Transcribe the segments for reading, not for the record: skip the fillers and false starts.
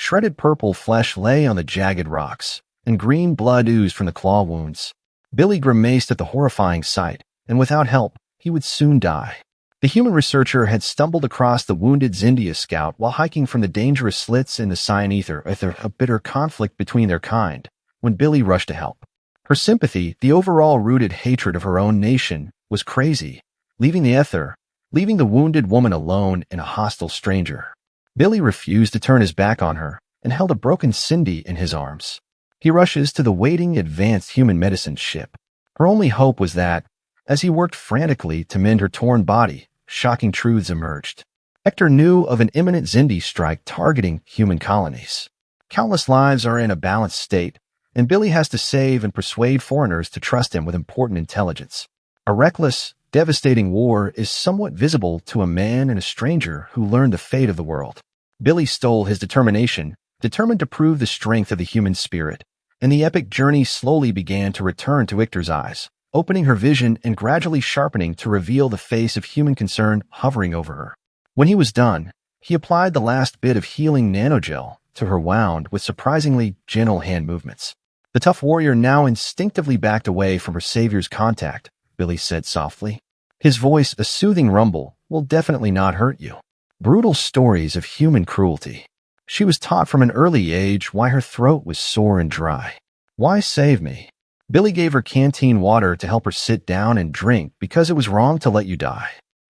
Shredded purple flesh lay on the jagged rocks, and green blood oozed from the claw wounds. Billy grimaced at the horrifying sight, and without help, he would soon die. The human researcher had stumbled across the wounded Zindia scout while hiking from the dangerous slits in the Cyanether after a bitter conflict between their kind, when Billy rushed to help. Her sympathy, the overall rooted hatred of her own nation, was crazy, leaving the wounded woman alone and a hostile stranger. Billy refused to turn his back on her and held a broken Cindy in his arms. He rushes to the waiting advanced human medicine ship. Her only hope was that, as he worked frantically to mend her torn body, shocking truths emerged. Hector knew of an imminent Zindi strike targeting human colonies. Countless lives are in a balanced state, and Billy has to save and persuade foreigners to trust him with important intelligence. A reckless, devastating war is somewhat visible to a man and a stranger who learned the fate of the world. Billy stole his determination, determined to prove the strength of the human spirit, and the epic journey slowly began to return to Hector's eyes, opening her vision and gradually sharpening to reveal the face of human concern hovering over her. When he was done, he applied the last bit of healing nanogel to her wound with surprisingly gentle hand movements. The tough warrior now instinctively backed away from her savior's contact, Billy said softly. His voice, a soothing rumble, will definitely not hurt you. Brutal stories of human cruelty. She was taught from an early age why her throat was sore and dry. Why save me? Billy gave her canteen water to help her sit down and drink because it was wrong to let you die.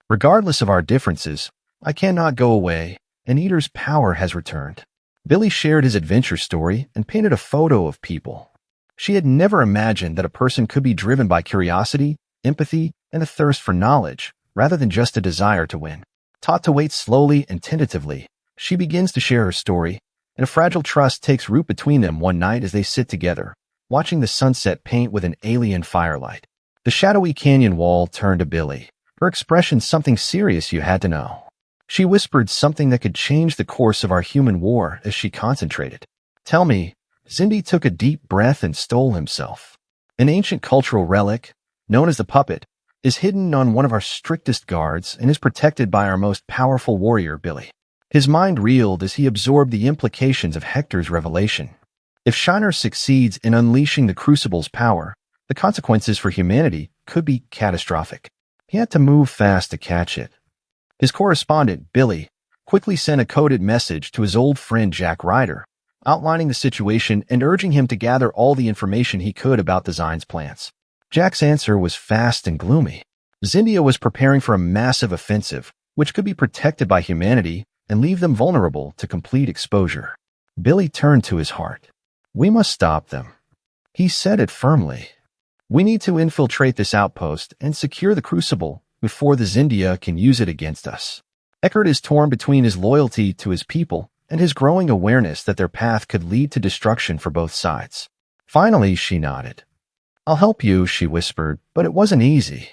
Regardless of our differences, I cannot go away, and Eater's power has returned. Billy shared his adventure story and painted a photo of people. She had never imagined that a person could be driven by curiosity, empathy, and a thirst for knowledge, rather than just a desire to win. Taught to wait slowly and tentatively, she begins to share her story, and a fragile trust takes root between them one night as they sit together, watching the sunset paint with an alien firelight. The shadowy canyon wall turned to Billy, her expression something serious you had to know. She whispered something that could change the course of our human war as she concentrated. Tell me, Zindi took a deep breath and stole himself. An ancient cultural relic, known as the puppet, is hidden on one of our strictest guards and is protected by our most powerful warrior, Billy. His mind reeled as he absorbed the implications of Hector's revelation. If Shiner succeeds in unleashing the Crucible's power, the consequences for humanity could be catastrophic. He had to move fast to catch it. His correspondent, Billy, quickly sent a coded message to his old friend Jack Ryder, outlining the situation and urging him to gather all the information he could about the Zine's plans. Jack's answer was fast and gloomy. Zindia was preparing for a massive offensive, which could be protected by humanity and leave them vulnerable to complete exposure. Billy turned to his heart. We must stop them. He said it firmly. We need to infiltrate this outpost and secure the Crucible before the Zindia can use it against us. Eckert is torn between his loyalty to his people and his growing awareness that their path could lead to destruction for both sides. Finally, she nodded. I'll help you, she whispered, but it wasn't easy.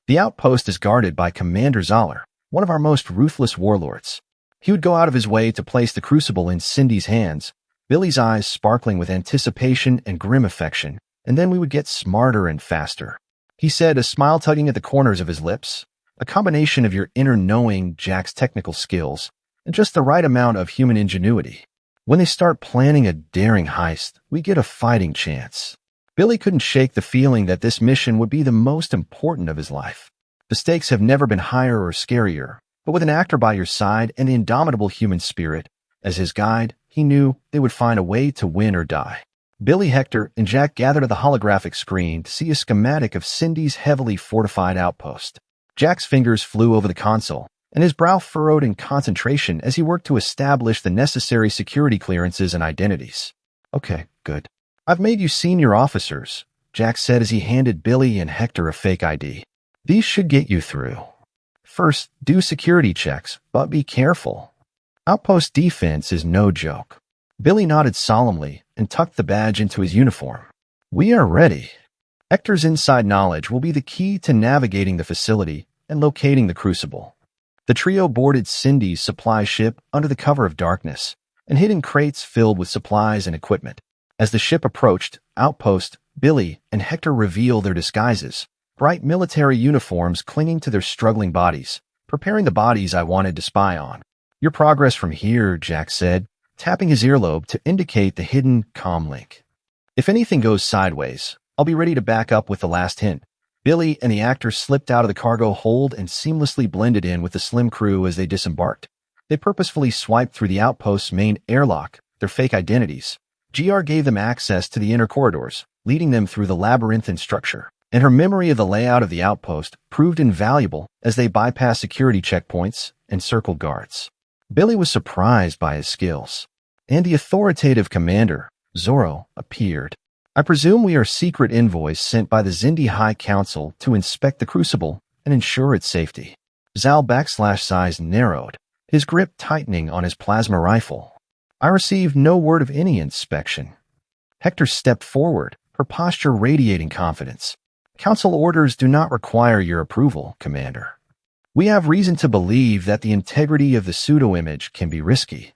The outpost is guarded by Commander Zoller, one of our most ruthless warlords. He would go out of his way to place the Crucible in Cindy's hands, Billy's eyes sparkling with anticipation and grim affection, and then we would get smarter and faster. He said, a smile tugging at the corners of his lips, a combination of your inner knowing, Jack's technical skills, and just the right amount of human ingenuity. When they start planning a daring heist, we get a fighting chance. Billy couldn't shake the feeling that this mission would be the most important of his life. The stakes have never been higher or scarier, but with an actor by your side and the indomitable human spirit as his guide, he knew they would find a way to win or die. Billy, Hector, and Jack gathered at the holographic screen to see a schematic of Cindy's heavily fortified outpost. Jack's fingers flew over the console, and his brow furrowed in concentration as he worked to establish the necessary security clearances and identities. Okay, good. I've made you senior officers, Jack said as he handed Billy and Hector a fake ID. These should get you through. First, do security checks, but be careful. Outpost defense is no joke. Billy nodded solemnly and tucked the badge into his uniform. We are ready. Hector's inside knowledge will be the key to navigating the facility and locating the Crucible. The trio boarded Cindy's supply ship under the cover of darkness and hid in crates filled with supplies and equipment. As the ship approached, Outpost, Billy, and Hector revealed their disguises, bright military uniforms clinging to their struggling bodies, preparing the bodies I wanted to spy on. Your progress from here, Jack said, tapping his earlobe to indicate the hidden comm link. If anything goes sideways, I'll be ready to back up with the last hint. Billy and the actor slipped out of the cargo hold and seamlessly blended in with the slim crew as they disembarked. They purposefully swiped through the outpost's main airlock, their fake identities. GR gave them access to the inner corridors, leading them through the labyrinthine structure, and her memory of the layout of the outpost proved invaluable as they bypassed security checkpoints and circled guards. Billy was surprised by his skills, and the authoritative commander, Zorro, appeared. I presume we are secret envoys sent by the Zindi High Council to inspect the crucible and ensure its safety. Zal size narrowed, his grip tightening on his plasma rifle. I received no word of any inspection. Hector stepped forward, her posture radiating confidence. Council orders do not require your approval, Commander. We have reason to believe that the integrity of the pseudo-image can be risky.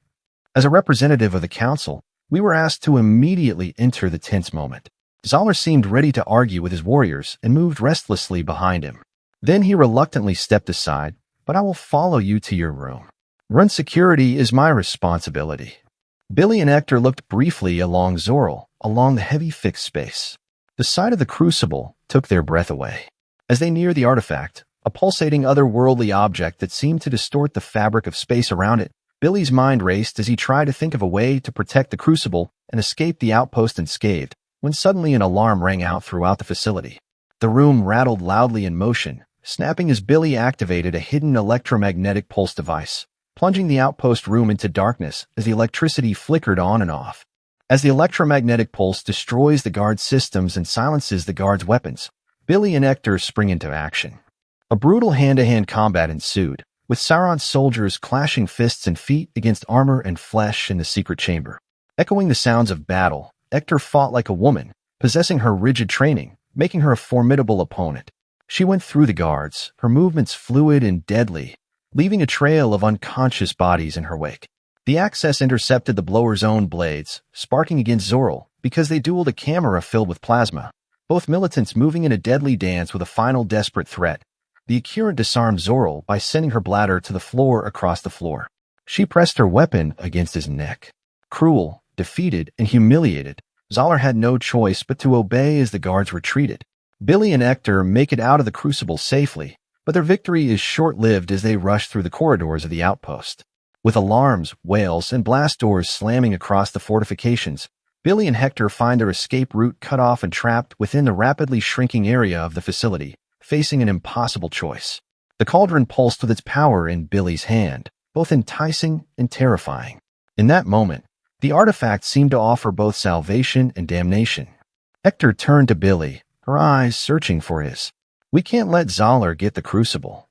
As a representative of the Council, we were asked to immediately enter the tense moment. Zoller seemed ready to argue with his warriors and moved restlessly behind him. Then he reluctantly stepped aside, but I will follow you to your room. Run security is my responsibility. Billy and Hector looked briefly along the heavy fixed space. The sight of the crucible took their breath away. As they neared the artifact, a pulsating otherworldly object that seemed to distort the fabric of space around it, Billy's mind raced as he tried to think of a way to protect the crucible and escape the outpost unscathed, when suddenly an alarm rang out throughout the facility. The room rattled loudly in motion, snapping as Billy activated a hidden electromagnetic pulse device, plunging the outpost room into darkness as the electricity flickered on and off. As the electromagnetic pulse destroys the guard's systems and silences the guard's weapons, Billy and Hector spring into action. A brutal hand-to-hand combat ensued, with Sauron's soldiers clashing fists and feet against armor and flesh in the secret chamber. Echoing the sounds of battle, Hector fought like a woman, possessing her rigid training, making her a formidable opponent. She went through the guards, her movements fluid and deadly, leaving a trail of unconscious bodies in her wake. The access intercepted the blower's own blades, sparking against Zorro because they dueled a camera filled with plasma, both militants moving in a deadly dance with a final desperate threat. The Accurant disarmed Zorro by sending her bladder to the floor across the floor. She pressed her weapon against his neck. Cruel, defeated, and humiliated, Zoller had no choice but to obey as the guards retreated. Billy and Hector make it out of the crucible safely, but their victory is short-lived as they rush through the corridors of the outpost. With alarms, wails, and blast doors slamming across the fortifications, Billy and Hector find their escape route cut off and trapped within the rapidly shrinking area of the facility, facing an impossible choice. The cauldron pulsed with its power in Billy's hand, both enticing and terrifying. In that moment, the artifact seemed to offer both salvation and damnation. Hector turned to Billy, her eyes searching for his. We can't let Zoller get the crucible.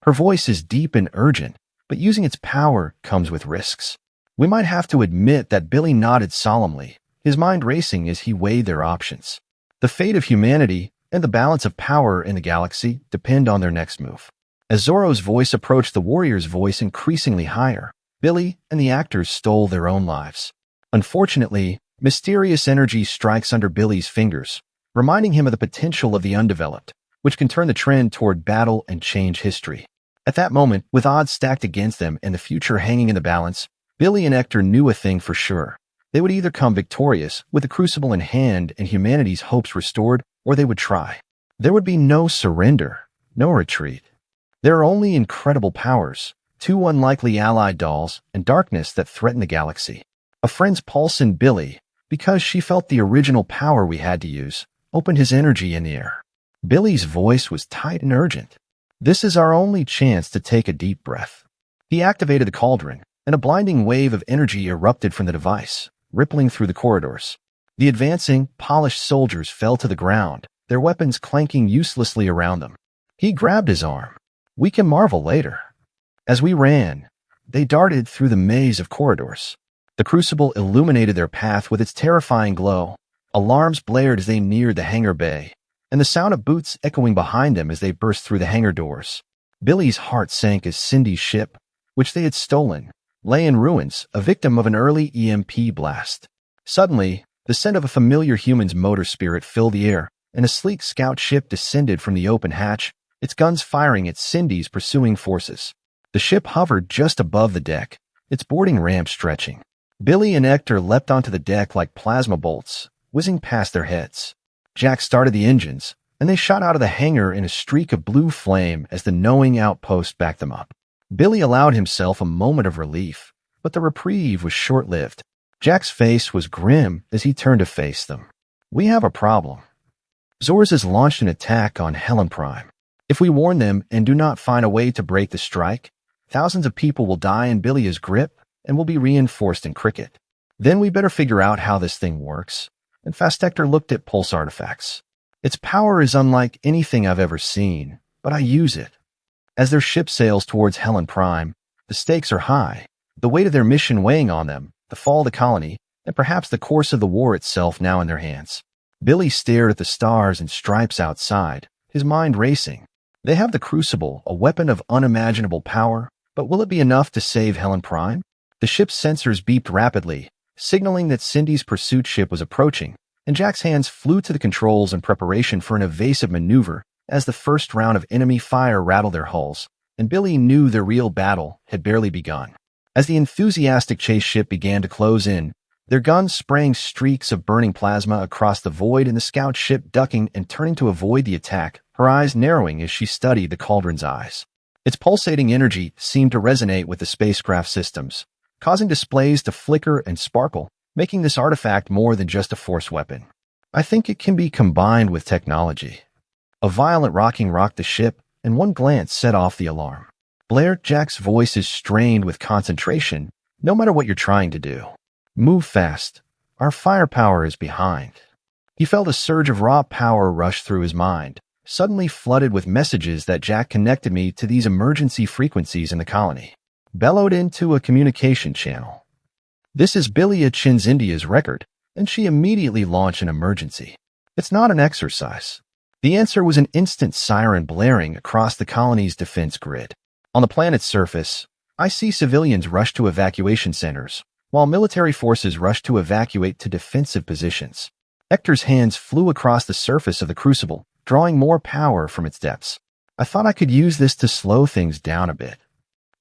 Her voice is deep and urgent, but using its power comes with risks. We might have to admit that Billy nodded solemnly, his mind racing as he weighed their options. The fate of humanity and the balance of power in the galaxy depend on their next move. As Zorro's voice approached the warrior's voice increasingly higher, Billy and the actors stole their own lives. Unfortunately, mysterious energy strikes under Billy's fingers, reminding him of the potential of the undeveloped, which can turn the trend toward battle and change history. At that moment, with odds stacked against them and the future hanging in the balance, Billy and Hector knew a thing for sure. They would either come victorious with the crucible in hand and humanity's hopes restored, or they would try. There would be no surrender, no retreat. There are only incredible powers, two unlikely allied dolls, and darkness that threaten the galaxy. A friend's pulse in Billy, because she felt the original power we had to use, opened his energy in the air. Billy's voice was tight and urgent. This is our only chance to take a deep breath. He activated the cauldron, and a blinding wave of energy erupted from the device, rippling through the corridors. The advancing, polished soldiers fell to the ground, their weapons clanking uselessly around them. He grabbed his arm. We can marvel later. As we ran, they darted through the maze of corridors. The crucible illuminated their path with its terrifying glow. Alarms blared as they neared the hangar bay, and the sound of boots echoing behind them as they burst through the hangar doors. Billy's heart sank as Cindy's ship, which they had stolen, lay in ruins, a victim of an early EMP blast. Suddenly, the scent of a familiar human's motor spirit filled the air, and a sleek scout ship descended from the open hatch, its guns firing at Cindy's pursuing forces. The ship hovered just above the deck, its boarding ramp stretching. Billy and Hector leapt onto the deck like plasma bolts, whizzing past their heads. Jack started the engines, and they shot out of the hangar in a streak of blue flame as the knowing outpost backed them up. Billy allowed himself a moment of relief, but the reprieve was short-lived. Jack's face was grim as he turned to face them. "We have a problem. Zors has launched an attack on Helen Prime. If we warn them and do not find a way to break the strike, thousands of people will die in Billy's grip and will be reinforced in cricket. Then we better figure out how this thing works." And Hector looked at Pulse artifacts. "Its power is unlike anything I've ever seen, but I use it." As their ship sails towards Helen Prime, the stakes are high, the weight of their mission weighing on them, the fall of the colony, and perhaps the course of the war itself now in their hands. Billy stared at the stars and stripes outside, his mind racing. They have the Crucible, a weapon of unimaginable power, but will it be enough to save Helen Prime? The ship's sensors beeped rapidly, signaling that Cindy's pursuit ship was approaching, and Jack's hands flew to the controls in preparation for an evasive maneuver as the first round of enemy fire rattled their hulls, and Billy knew their real battle had barely begun. As the enthusiastic chase ship began to close in, their guns spraying streaks of burning plasma across the void and the scout ship ducking and turning to avoid the attack, her eyes narrowing as she studied the cauldron's eyes. Its pulsating energy seemed to resonate with the spacecraft systems, causing displays to flicker and sparkle, making this artifact more than just a force weapon. "I think it can be combined with technology." A violent rocking rocked the ship, and one glance set off the alarm. "Blair, Jack's voice is strained with concentration, no matter what you're trying to do. Move fast. Our firepower is behind." He felt a surge of raw power rush through his mind, suddenly flooded with messages that Jack connected me to these emergency frequencies in the colony. Bellowed into a communication channel. "This is Billy Chin's India's record," and she immediately launched an emergency. "It's not an exercise." The answer was an instant siren blaring across the colony's defense grid. On the planet's surface, I see civilians rush to evacuation centers, while military forces rush to evacuate to defensive positions. Hector's hands flew across the surface of the Crucible, drawing more power from its depths. "I thought I could use this to slow things down a bit."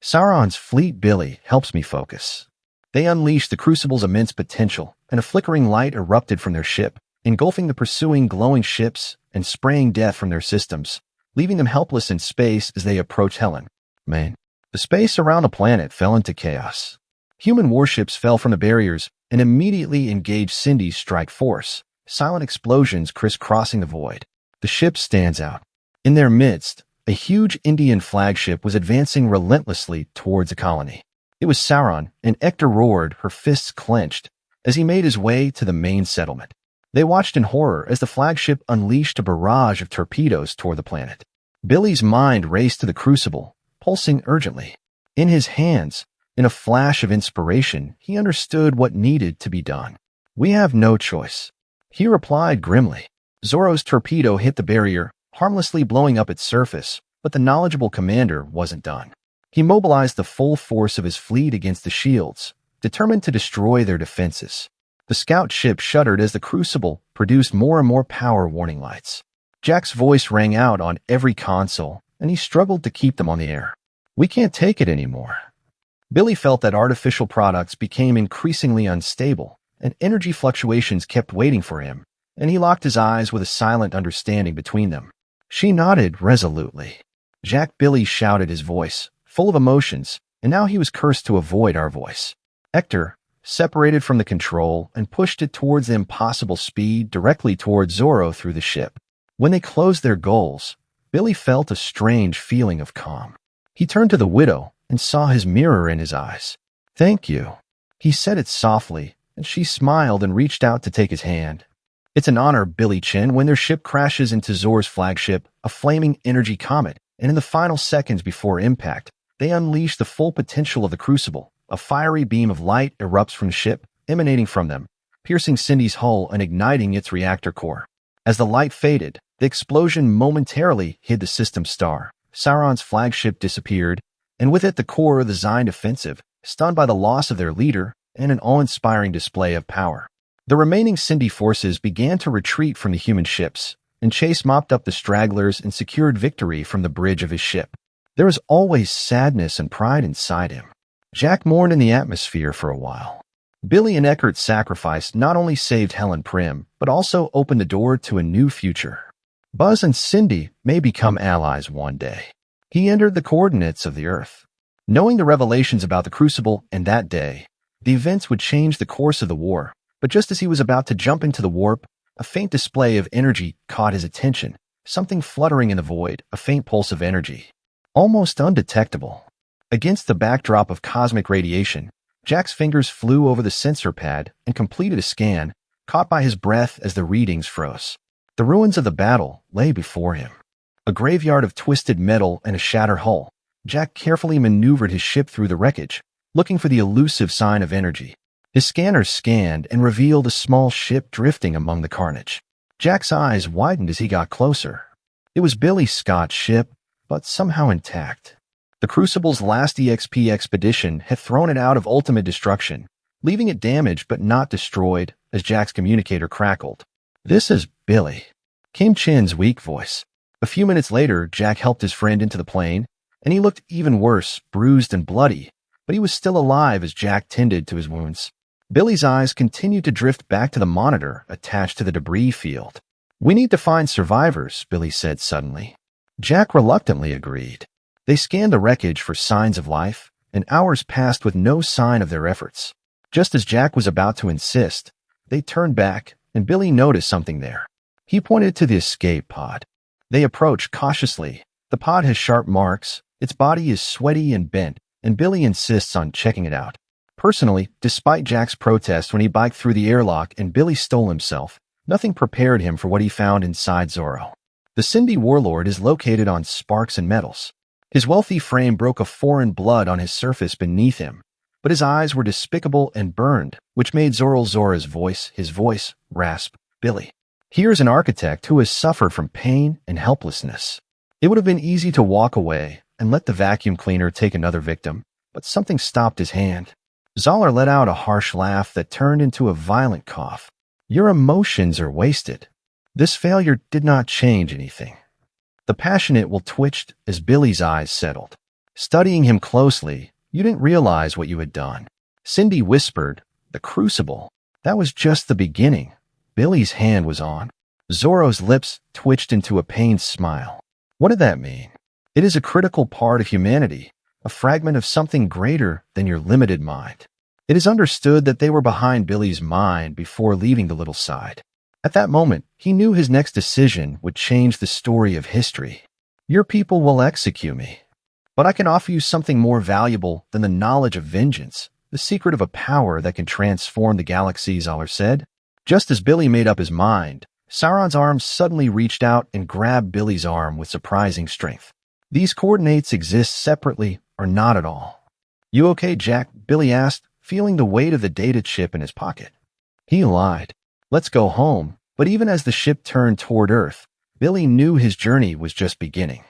Sauron's fleet Billy helps me focus. They unleashed the Crucible's immense potential, and a flickering light erupted from their ship, engulfing the pursuing glowing ships and spraying death from their systems, leaving them helpless in space as they approached Helen. Man, the space around the planet fell into chaos. Human warships fell from the barriers and immediately engaged Cindy's strike force, silent explosions crisscrossing the void. The ship stands out. In their midst, a huge Indian flagship was advancing relentlessly towards the colony. It was Sauron, and Hector roared, her fists clenched, as he made his way to the main settlement. They watched in horror as the flagship unleashed a barrage of torpedoes toward the planet. Billy's mind raced to the Crucible, pulsing urgently. In his hands, in a flash of inspiration, he understood what needed to be done. "We have no choice," he replied grimly. Zorro's torpedo hit the barrier, harmlessly blowing up its surface, but the knowledgeable commander wasn't done. He mobilized the full force of his fleet against the shields, determined to destroy their defenses. The scout ship shuddered as the Crucible produced more and more power warning lights. Jack's voice rang out on every console, and he struggled to keep them on the air. "We can't take it anymore." Billy felt that artificial products became increasingly unstable, and energy fluctuations kept waiting for him, and he locked his eyes with a silent understanding between them. She nodded resolutely. "Jack," Billy shouted, his voice full of emotions, and now he was cursed to avoid our voice. Hector separated from the control and pushed it towards the impossible speed directly towards Zorro through the ship. When they closed their goals, Billy felt a strange feeling of calm. He turned to the widow and saw his mirror in his eyes. "Thank you." He said it softly, and she smiled and reached out to take his hand. "It's an honor, Billy Chin." When their ship crashes into Zor's flagship, a flaming energy comet, and in the final seconds before impact, they unleash the full potential of the Crucible. A fiery beam of light erupts from the ship, emanating from them, piercing Cindy's hull and igniting its reactor core. As the light faded, the explosion momentarily hid the system star. Sauron's flagship disappeared, and with it the core of the Zine defensive, stunned by the loss of their leader and an awe-inspiring display of power. The remaining Cindy forces began to retreat from the human ships, and Chase mopped up the stragglers and secured victory from the bridge of his ship. There was always sadness and pride inside him. Jack mourned in the atmosphere for a while. Billy and Eckert's sacrifice not only saved Helen Prim, but also opened the door to a new future. Buzz and Cindy may become allies one day. He entered the coordinates of the Earth. Knowing the revelations about the Crucible and that day, the events would change the course of the war, but just as he was about to jump into the warp, a faint display of energy caught his attention, something fluttering in the void, a faint pulse of energy. Almost undetectable. Against the backdrop of cosmic radiation, Jack's fingers flew over the sensor pad and completed a scan, caught by his breath as the readings froze. The ruins of the battle lay before him. A graveyard of twisted metal and a shattered hull. Jack carefully maneuvered his ship through the wreckage, looking for the elusive sign of energy. His scanners scanned and revealed a small ship drifting among the carnage. Jack's eyes widened as he got closer. It was Billy Scott's ship, but somehow intact. The Crucible's last EXP expedition had thrown it out of ultimate destruction, leaving it damaged but not destroyed, as Jack's communicator crackled. "This is Billy," came Chin's weak voice. A few minutes later, Jack helped his friend into the plane, and he looked even worse, bruised and bloody, but he was still alive as Jack tended to his wounds. Billy's eyes continued to drift back to the monitor attached to the debris field. "We need to find survivors," Billy said suddenly. Jack reluctantly agreed. They scanned the wreckage for signs of life, and hours passed with no sign of their efforts. Just as Jack was about to insist, they turned back, and Billy noticed something there. He pointed to the escape pod. They approached cautiously. The pod has sharp marks, its body is sweaty and bent, and Billy insists on checking it out. Personally, despite Jack's protest when he biked through the airlock and Billy stole himself, nothing prepared him for what he found inside Zorro. The Cindy Warlord is located on sparks and metals. His wealthy frame broke a foreign blood on his surface beneath him, but his eyes were despicable and burned, which made Zora's voice, rasp, "Billy. Here's an architect who has suffered from pain and helplessness." It would have been easy to walk away and let the vacuum cleaner take another victim, but something stopped his hand. Zoller let out a harsh laugh that turned into a violent cough. "Your emotions are wasted. This failure did not change anything." The passionate will twitched as Billy's eyes settled. Studying him closely, "You didn't realize what you had done." Cindy whispered, "The Crucible. That was just the beginning." Billy's hand was on. Zorro's lips twitched into a pained smile. What did that mean? It is a critical part of humanity, a fragment of something greater than your limited mind. It is understood that they were behind Billy's mind before leaving the little side. At that moment, he knew his next decision would change the story of history. "Your people will execute me. But I can offer you something more valuable than the knowledge of vengeance, the secret of a power that can transform the galaxy," Zoller said. Just as Billy made up his mind, Sauron's arm suddenly reached out and grabbed Billy's arm with surprising strength. "These coordinates exist separately or not at all." "You okay, Jack?" Billy asked, feeling the weight of the data chip in his pocket. He lied. "Let's go home." But even as the ship turned toward Earth, Billy knew his journey was just beginning.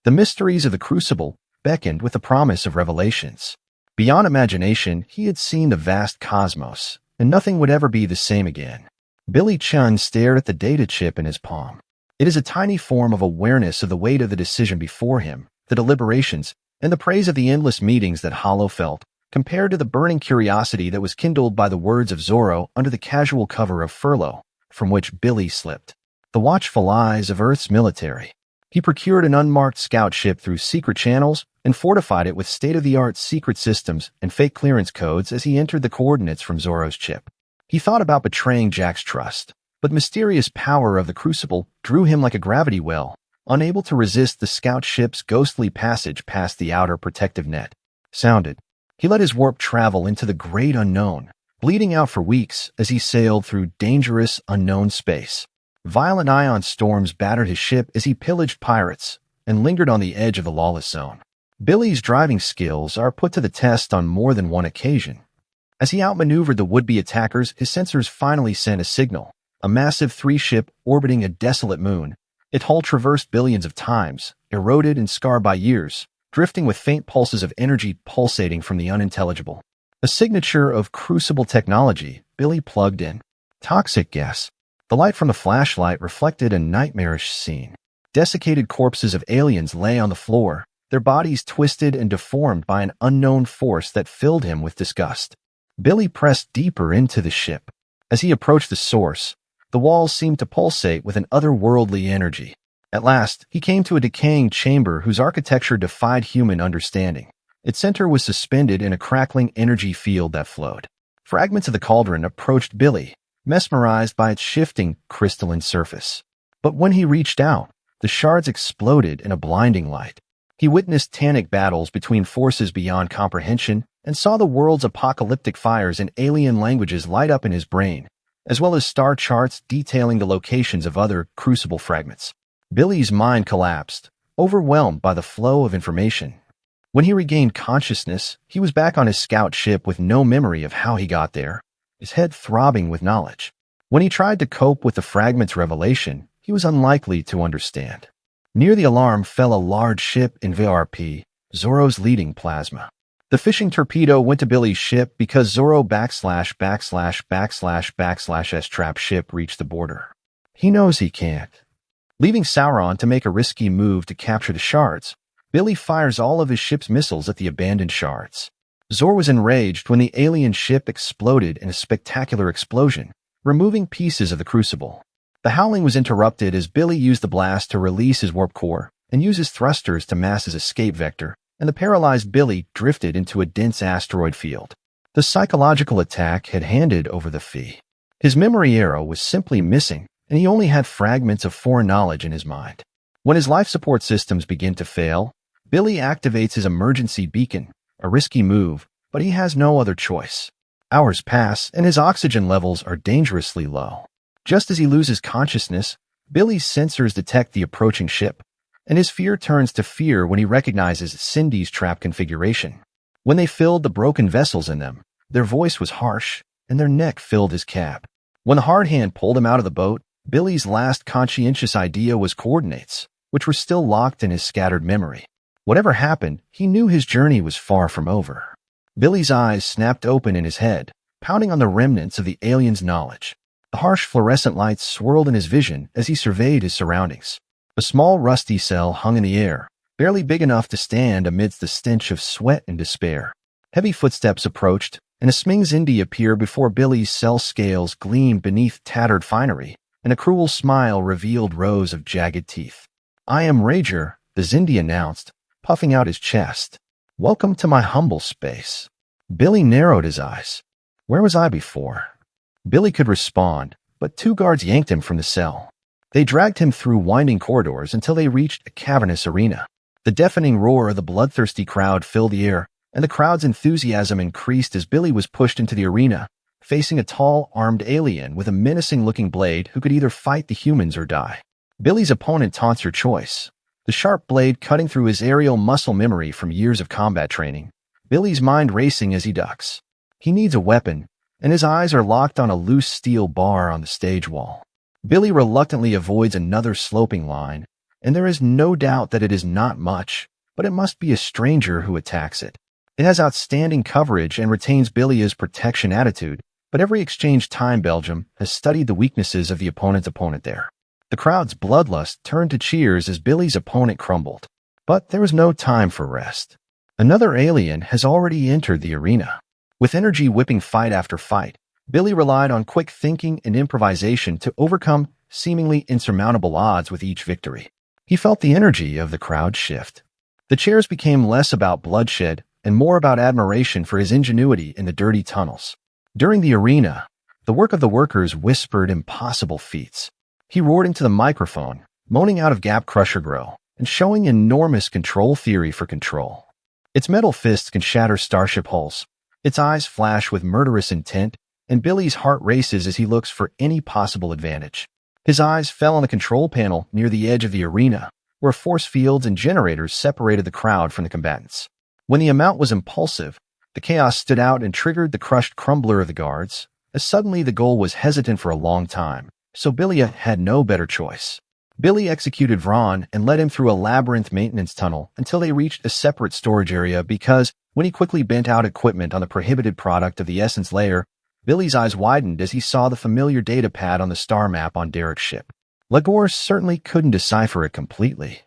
The mysteries of the Crucible beckoned with the promise of revelations. Beyond imagination, he had seen the vast cosmos, and nothing would ever be the same again. Billy Chun stared at the data chip in his palm. It is a tiny form of awareness of the weight of the decision before him, the deliberations, and the praise of the endless meetings that Hollow felt, compared to the burning curiosity that was kindled by the words of Zorro under the casual cover of Furlough, from which Billy slipped. The watchful eyes of Earth's military. He procured an unmarked scout ship through secret channels and fortified it with state-of-the-art secret systems and fake clearance codes as he entered the coordinates from Zorro's chip. He thought about betraying Jack's trust, but the mysterious power of the Crucible drew him like a gravity well, unable to resist the scout ship's ghostly passage past the outer protective net. Sounded. He let his warp travel into the great unknown, bleeding out for weeks as he sailed through dangerous, unknown space. Violent ion storms battered his ship as he pillaged pirates and lingered on the edge of the lawless zone. Billy's driving skills are put to the test on more than one occasion. As he outmaneuvered the would-be attackers, his sensors finally sent a signal. A massive 3-ship orbiting a desolate moon. Its hull traversed billions of times, eroded and scarred by years, drifting with faint pulses of energy pulsating from the unintelligible. A signature of Crucible technology, Billy plugged in. Toxic gas. The light from the flashlight reflected a nightmarish scene. Desiccated corpses of aliens lay on the floor, their bodies twisted and deformed by an unknown force that filled him with disgust. Billy pressed deeper into the ship. As he approached the source, the walls seemed to pulsate with an otherworldly energy. At last, he came to a decaying chamber whose architecture defied human understanding. Its center was suspended in a crackling energy field that flowed. Fragments of the cauldron approached Billy, mesmerized by its shifting, crystalline surface. But when he reached out, the shards exploded in a blinding light. He witnessed titanic battles between forces beyond comprehension and saw the world's apocalyptic fires in alien languages light up in his brain, as well as star charts detailing the locations of other crucible fragments. Billy's mind collapsed, overwhelmed by the flow of information. When he regained consciousness, he was back on his scout ship with no memory of how he got there, his head throbbing with knowledge. When he tried to cope with the fragment's revelation, he was unlikely to understand. Near the alarm fell a large ship in VRP, Zorro's leading plasma. The fishing torpedo went to Billy's ship because Zorro //////S trap ship reached the border. He knows he can't. Leaving Sauron to make a risky move to capture the shards, Billy fires all of his ship's missiles at the abandoned shards. Zor was enraged when the alien ship exploded in a spectacular explosion, removing pieces of the crucible. The howling was interrupted as Billy used the blast to release his warp core and use his thrusters to mass his escape vector, and the paralyzed Billy drifted into a dense asteroid field. The psychological attack had handed over the fee. His memory arrow was simply missing, and he only had fragments of foreign knowledge in his mind. When his life support systems begin to fail, Billy activates his emergency beacon, a risky move, but he has no other choice. Hours pass, and his oxygen levels are dangerously low. Just as he loses consciousness, Billy's sensors detect the approaching ship, and his fear turns to fear when he recognizes Cindy's trap configuration. When they filled the broken vessels in them, their voice was harsh, and their neck filled his cab. When the hard hand pulled him out of the boat, Billy's last conscientious idea was coordinates, which were still locked in his scattered memory. Whatever happened, he knew his journey was far from over. Billy's eyes snapped open in his head, pounding on the remnants of the alien's knowledge. The harsh fluorescent lights swirled in his vision as he surveyed his surroundings. A small rusty cell hung in the air, barely big enough to stand amidst the stench of sweat and despair. Heavy footsteps approached, and a Zindi appeared before Billy's cell scales gleamed beneath tattered finery, and a cruel smile revealed rows of jagged teeth. "I am Rager," the Zindi announced, puffing out his chest. "Welcome to my humble space." Billy narrowed his eyes. Where was I before? Billy could respond, but two guards yanked him from the cell. They dragged him through winding corridors until they reached a cavernous arena. The deafening roar of the bloodthirsty crowd filled the air, and the crowd's enthusiasm increased as Billy was pushed into the arena, facing a tall, armed alien with a menacing-looking blade who could either fight the humans or die. Billy's opponent taunts your choice, the sharp blade cutting through his aerial muscle memory from years of combat training. Billy's mind racing as he ducks. He needs a weapon, and his eyes are locked on a loose steel bar on the stage wall. Billy reluctantly avoids another sloping line, and there is no doubt that it is not much, but it must be a stranger who attacks it. It has outstanding coverage and retains Billy's protection attitude, but every exchange time Belgium has studied the weaknesses of the opponent's opponent there. The crowd's bloodlust turned to cheers as Billy's opponent crumbled. But there was no time for rest. Another alien has already entered the arena. With energy whipping fight after fight, Billy relied on quick thinking and improvisation to overcome seemingly insurmountable odds with each victory. He felt the energy of the crowd shift. The chairs became less about bloodshed and more about admiration for his ingenuity in the dirty tunnels. During the arena, the work of the workers whispered impossible feats. He roared into the microphone, moaning out of Gap Crusher Grow, and showing enormous control theory for control. Its metal fists can shatter starship hulls. Its eyes flash with murderous intent, and Billy's heart races as he looks for any possible advantage. His eyes fell on the control panel near the edge of the arena, where force fields and generators separated the crowd from the combatants. When the amount was impulsive, the chaos stood out and triggered the crushed crumbler of the guards, as suddenly the goal was hesitant for a long time, so Billy had no better choice. Billy executed Vron and led him through a labyrinth maintenance tunnel until they reached a separate storage area because, when he quickly bent out equipment on the prohibited product of the Essence layer, Billy's eyes widened as he saw the familiar data pad on the star map on Derek's ship. Lagor certainly couldn't decipher it completely.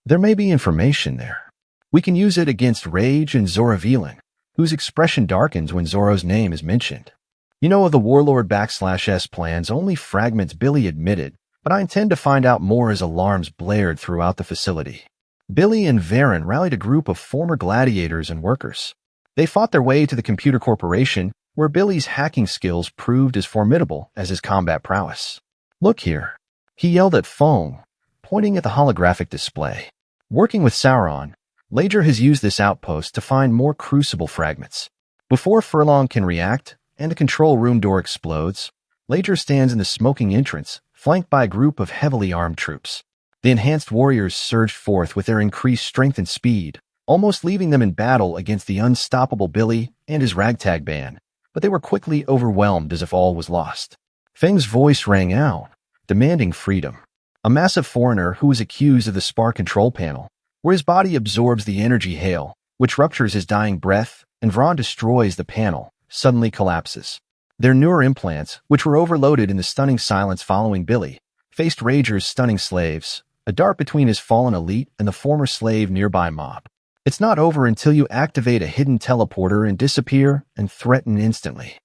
There may be information there. We can use it against Rage and Zoravilan. whose expression darkens when Zoro's name is mentioned. You know of the Warlord/S plans only fragments, Billy admitted, but I intend to find out more as alarms blared throughout the facility. Billy and Varen rallied a group of former gladiators and workers. They fought their way to the computer corporation, where Billy's hacking skills proved as formidable as his combat prowess. "Look here," he yelled at Fong, pointing at the holographic display. Working with Sauron, Ledger has used this outpost to find more crucible fragments. Before Furlong can react and the control room door explodes, Ledger stands in the smoking entrance, flanked by a group of heavily armed troops. The enhanced warriors surged forth with their increased strength and speed, almost leaving them in battle against the unstoppable Billy and his ragtag band, but they were quickly overwhelmed as if all was lost. Feng's voice rang out, demanding freedom. A massive foreigner who was accused of the Spar control panel, where his body absorbs the energy hail, which ruptures his dying breath, and Vron destroys the panel, suddenly collapses. Their newer implants, which were overloaded in the stunning silence following Billy, faced Rager's stunning slaves, a dart between his fallen elite and the former slave nearby mob. It's not over until you activate a hidden teleporter and disappear and threaten instantly.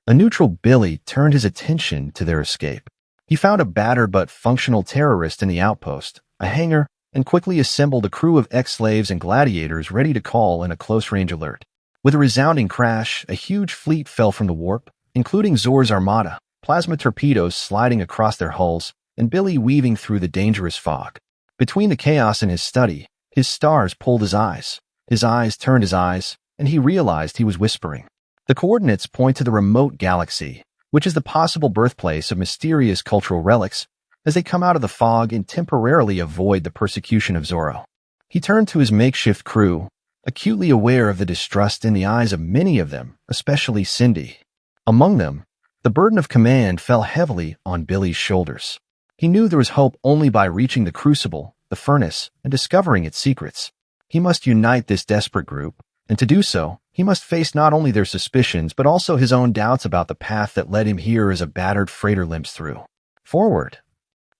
A neutral Billy turned his attention to their escape. He found a battered but functional terrorist in the outpost, a hangar, and quickly assembled a crew of ex-slaves and gladiators ready to call in a close-range alert. With a resounding crash, a huge fleet fell from the warp, including Zor's armada, plasma torpedoes sliding across their hulls, and Billy weaving through the dangerous fog. Between the chaos in his study, his stars pulled his eyes. His eyes turned his eyes, and he realized he was whispering. The coordinates point to the remote galaxy, which is the possible birthplace of mysterious cultural relics, as they come out of the fog and temporarily avoid the persecution of Zoro. He turned to his makeshift crew, acutely aware of the distrust in the eyes of many of them, especially Cindy. Among them, the burden of command fell heavily on Billy's shoulders. He knew there was hope only by reaching the crucible, the furnace, and discovering its secrets. He must unite this desperate group, and to do so, he must face not only their suspicions but also his own doubts about the path that led him here as a battered freighter limps through. Forward.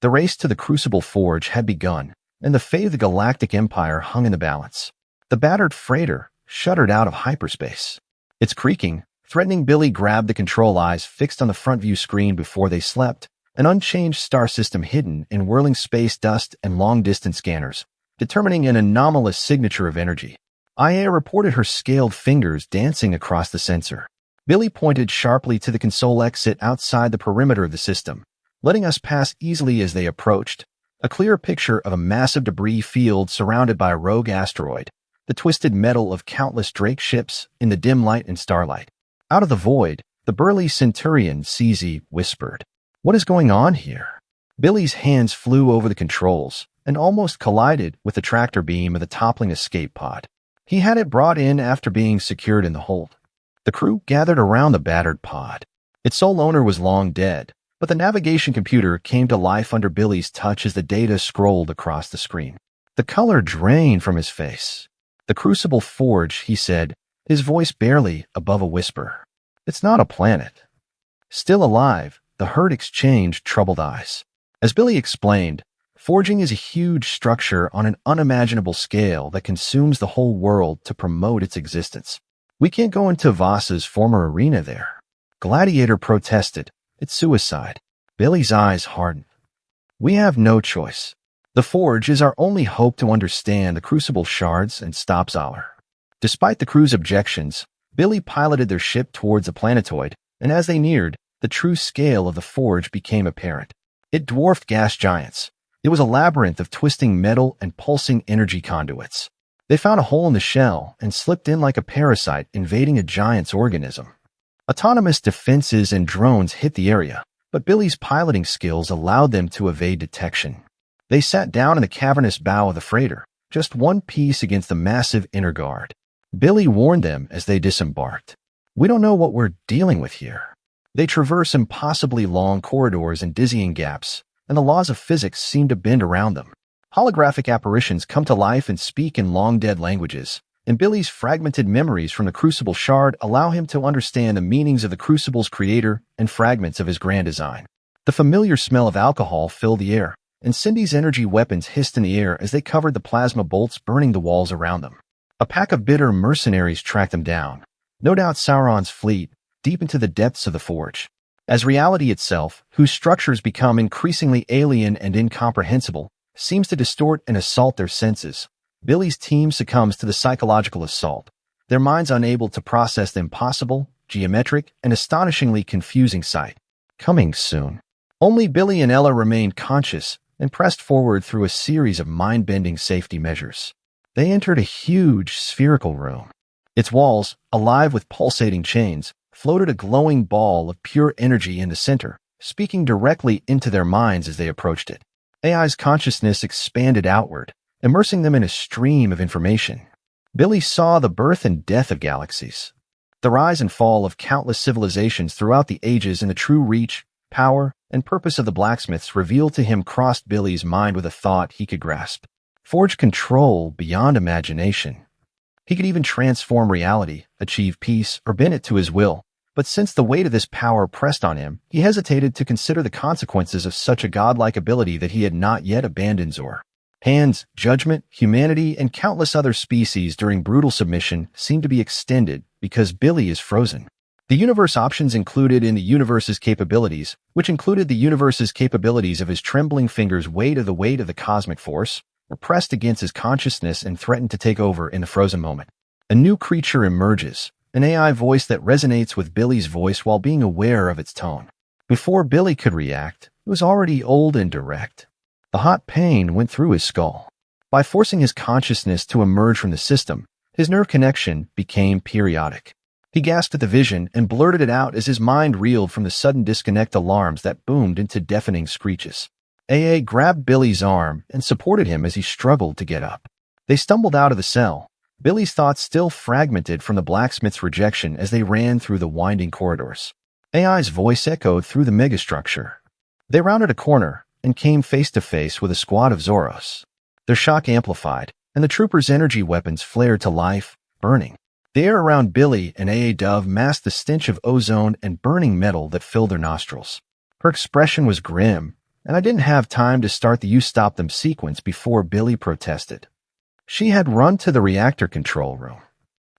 The race to the Crucible Forge had begun, and the fate of the Galactic Empire hung in the balance. The battered freighter shuddered out of hyperspace. Its creaking, threatening Billy grabbed the control eyes fixed on the front view screen before they slept, an unchanged star system hidden in whirling space dust and long-distance scanners, determining an anomalous signature of energy. IA reported her scaled fingers dancing across the sensor. Billy pointed sharply to the console exit outside the perimeter of the system, letting us pass easily as they approached, a clear picture of a massive debris field surrounded by a rogue asteroid, the twisted metal of countless Drake ships in the dim light and starlight. Out of the void, the burly Centurion CZ whispered, "What is going on here?" Billy's hands flew over the controls and almost collided with the tractor beam of the toppling escape pod. He had it brought in after being secured in the hold. The crew gathered around the battered pod. Its sole owner was long dead, but the navigation computer came to life under Billy's touch as the data scrolled across the screen. The color drained from his face. "The Crucible Forge," he said, his voice barely above a whisper. "It's not a planet." Still alive, the herd exchanged troubled eyes. As Billy explained, forging is a huge structure on an unimaginable scale that consumes the whole world to promote its existence. "We can't go into Vasa's former arena there." Gladiator protested. "It's suicide." Billy's eyes hardened. "We have no choice. The forge is our only hope to understand the crucible shards and stop Zoller." Despite the crew's objections, Billy piloted their ship towards a planetoid, and as they neared, the true scale of the forge became apparent. It dwarfed gas giants. It was a labyrinth of twisting metal and pulsing energy conduits. They found a hole in the shell and slipped in like a parasite invading a giant's organism. Autonomous defenses and drones hit the area, but Billy's piloting skills allowed them to evade detection. They sat down in the cavernous bow of the freighter, just one piece against the massive inner guard. Billy warned them as they disembarked. "We don't know what we're dealing with here." They traverse impossibly long corridors and dizzying gaps, and the laws of physics seem to bend around them. Holographic apparitions come to life and speak in long-dead languages, and Billy's fragmented memories from the Crucible Shard allow him to understand the meanings of the Crucible's creator and fragments of his grand design. The familiar smell of alcohol filled the air, and Cindy's energy weapons hissed in the air as they covered the plasma bolts burning the walls around them. A pack of bitter mercenaries tracked them down, No doubt Sauron's fleet, deep into the depths of the Forge. As reality itself, whose structures become increasingly alien and incomprehensible, seems to distort and assault their senses, Billy's team succumbs to the psychological assault, their minds unable to process the impossible, geometric, and astonishingly confusing sight. Coming soon. Only Billy and Ella remained conscious and pressed forward through a series of mind-bending safety measures. They entered a huge spherical room. Its walls, alive with pulsating chains, floated a glowing ball of pure energy in the center, speaking directly into their minds as they approached it. AI's consciousness expanded outward, immersing them in a stream of information. Billy saw the birth and death of galaxies, the rise and fall of countless civilizations throughout the ages, and the true reach, power, and purpose of the blacksmiths revealed to him crossed Billy's mind with a thought he could grasp. Forge control beyond imagination. He could even transform reality, achieve peace, or bend it to his will. But since the weight of this power pressed on him, he hesitated to consider the consequences of such a godlike ability that he had not yet abandoned Zor. Hands, judgment, humanity, and countless other species during brutal submission seem to be extended because Billy is frozen. The universe options included in the universe's capabilities, which included the universe's capabilities of his trembling fingers weight of the cosmic force, were pressed against his consciousness and threatened to take over in the frozen moment. A new creature emerges, an AI voice that resonates with Billy's voice while being aware of its tone. Before Billy could react, it was already old and direct. The hot pain went through his skull. By forcing his consciousness to emerge from the system, his nerve connection became periodic. He gasped at the vision and blurted it out as his mind reeled from the sudden disconnect alarms that boomed into deafening screeches. AA grabbed Billy's arm and supported him as he struggled to get up. They stumbled out of the cell, Billy's thoughts still fragmented from the blacksmith's rejection as they ran through the winding corridors. AI's voice echoed through the megastructure. They rounded a corner and came face to face with a squad of Zoros. Their shock amplified, and the troopers' energy weapons flared to life, burning. The air around Billy and AA Dove masked the stench of ozone and burning metal that filled their nostrils. Her expression was grim, and I didn't have time to start the "you stop them" sequence before Billy protested. She had run to the reactor control room.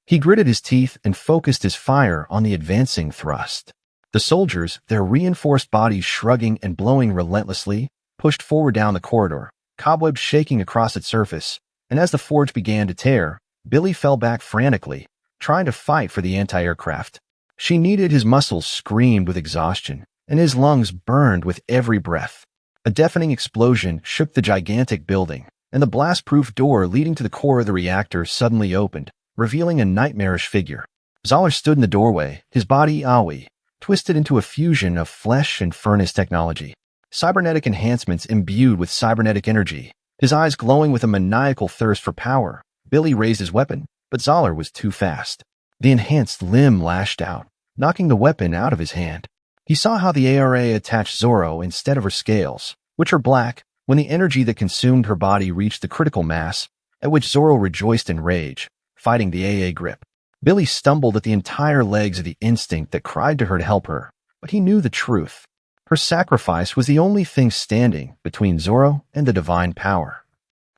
He gritted his teeth and focused his fire on the advancing thrust. The soldiers, their reinforced bodies shrugging and blowing relentlessly, pushed forward down the corridor, cobwebs shaking across its surface, and as the forge began to tear, Billy fell back frantically, trying to fight for the anti-aircraft. She needed his muscles screamed with exhaustion, and his lungs burned with every breath. A deafening explosion shook the gigantic building, and the blast-proof door leading to the core of the reactor suddenly opened, revealing a nightmarish figure. Zoller stood in the doorway, his body Aoi, twisted into a fusion of flesh and furnace technology. Cybernetic enhancements imbued with cybernetic energy, his eyes glowing with a maniacal thirst for power. Billy raised his weapon, but Zoller was too fast. The enhanced limb lashed out, knocking the weapon out of his hand. He saw how the ARA attached Zoro instead of her scales, which are black, when the energy that consumed her body reached the critical mass, at which Zoro rejoiced in rage, fighting the AA grip. Billy stumbled at the entire legs of the instinct that cried to her to help her, but he knew the truth. Her sacrifice was the only thing standing between Zoro and the divine power.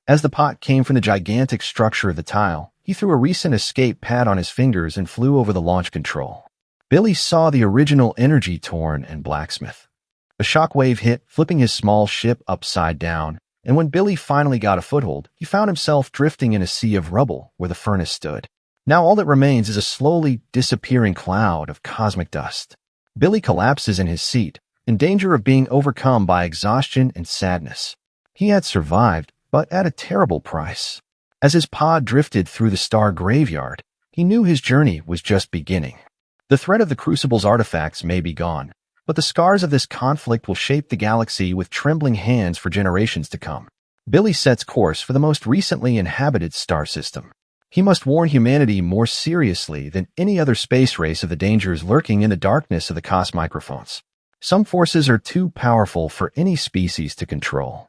As the pot came from the gigantic structure of the tile, he threw a recent escape pad on his fingers and flew over the launch control. Billy saw the original energy torn and blacksmith. A shockwave hit, flipping his small ship upside down, and when Billy finally got a foothold, he found himself drifting in a sea of rubble where the furnace stood. Now all that remains is a slowly disappearing cloud of cosmic dust. Billy collapses in his seat, in danger of being overcome by exhaustion and sadness. He had survived, but at a terrible price. As his pod drifted through the star graveyard, he knew his journey was just beginning. The threat of the Crucible's artifacts may be gone, but the scars of this conflict will shape the galaxy with trembling hands for generations to come. Billy sets course for the most recently inhabited star system. He must warn humanity more seriously than any other space race of the dangers lurking in the darkness of the cos microphones. Some forces are too powerful for any species to control.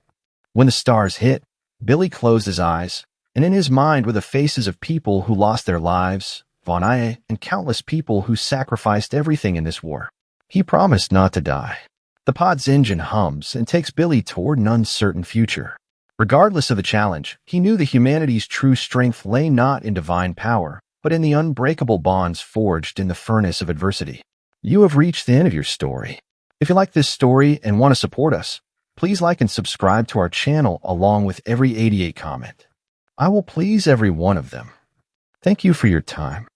When the stars hit, Billy closed his eyes, and in his mind were the faces of people who lost their lives, Von Aye, and countless people who sacrificed everything in this war. He promised not to die. The pod's engine hums and takes Billy toward an uncertain future. Regardless of the challenge, he knew that humanity's true strength lay not in divine power, but in the unbreakable bonds forged in the furnace of adversity. You have reached the end of your story. If you like this story and want to support us, please like and subscribe to our channel along with every 88 comment. I will please every one of them. Thank you for your time.